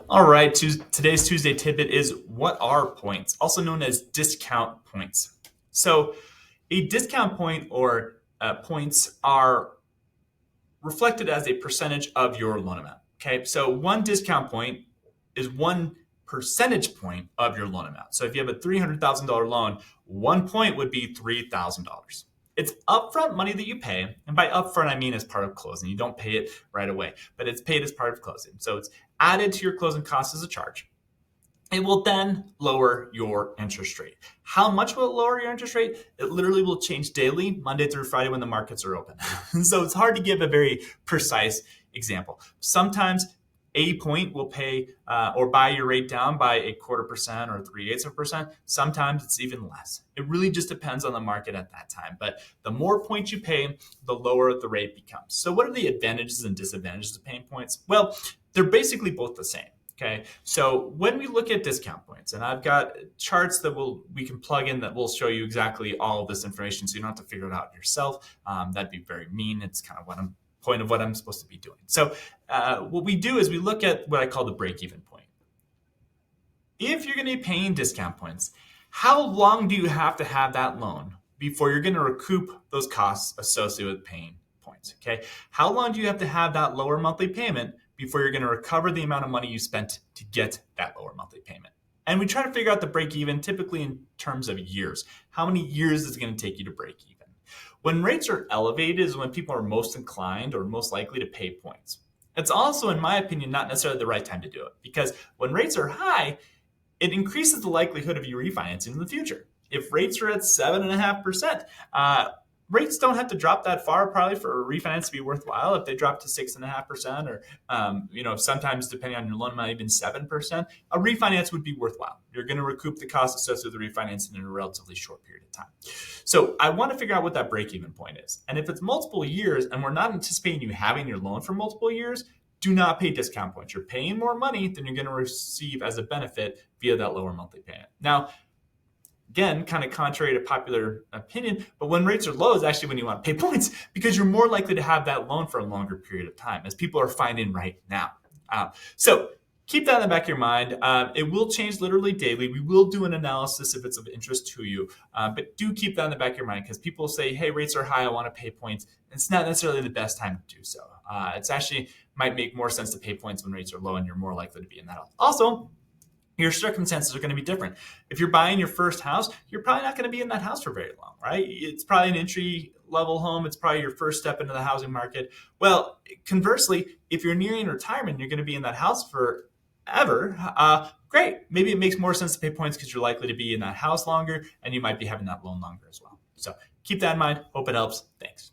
All right, today's Tuesday Tidbit is what are points, also known as discount points. So a discount point or points are reflected as a percentage of your loan amount. Okay, so one discount point is 1 percentage point of your loan amount. So if you have a $300,000 loan, 1 point would be $3,000. It's upfront money that you pay, and by upfront I mean as part of closing. You don't pay it right away, but it's paid as part of closing. So it's added to your closing costs as a charge. It will then lower your interest rate. How much will it lower your interest rate? It literally will change daily, Monday through Friday when the markets are open. So it's hard to give a very precise example. Sometimes a point will pay or buy your rate down by 0.25% or 0.3%. Sometimes it's even less. It really just depends on the market at that time. But the more points you pay, the lower the rate becomes. So what are the advantages and disadvantages of paying points? Well, they're basically both the same. Okay, so when we look at discount points, and I've got charts that we can plug in that will show you exactly all of this information, so you don't have to figure it out yourself. That'd be very mean. It's kind of point of what I'm supposed to be doing. So what we do is we look at what I call the break-even point. If you're going to be paying discount points, how long do you have to have that loan before you're going to recoup those costs associated with paying points? Okay, how long do you have to have that lower monthly payment before you're going to recover the amount of money you spent to get that lower monthly payment? And we try to figure out the break even typically in terms of years. How many years is it going to take you to break even? When rates are elevated is when people are most inclined or most likely to pay points. It's also, in my opinion, not necessarily the right time to do it, because when rates are high, it increases the likelihood of you refinancing in the future. If rates are at 7.5%, rates don't have to drop that far probably for a refinance to be worthwhile. If they drop to 6.5% or, sometimes depending on your loan amount, even 7%, a refinance would be worthwhile. You're going to recoup the costs associated with the refinancing in a relatively short period of time. So I want to figure out what that break-even point is. And if it's multiple years and we're not anticipating you having your loan for multiple years, do not pay discount points. You're paying more money than you're going to receive as a benefit via that lower monthly payment. Now, again, kind of contrary to popular opinion, but when rates are low is actually when you want to pay points because you're more likely to have that loan for a longer period of time, as people are finding right now. So keep that in the back of your mind. It will change literally daily. We will do an analysis if it's of interest to you, but do keep that in the back of your mind because people say, hey, rates are high, I want to pay points. It's not necessarily the best time to do so. It's actually might make more sense to pay points when rates are low and you're more likely to be in that. Also, your circumstances are going to be different. If you're buying your first house, you're probably not going to be in that house for very long, right? It's probably an entry-level home. It's probably your first step into the housing market. Well, conversely, if you're nearing retirement, you're going to be in that house forever. Great. Maybe it makes more sense to pay points because you're likely to be in that house longer and you might be having that loan longer as well. So keep that in mind. Hope it helps. Thanks.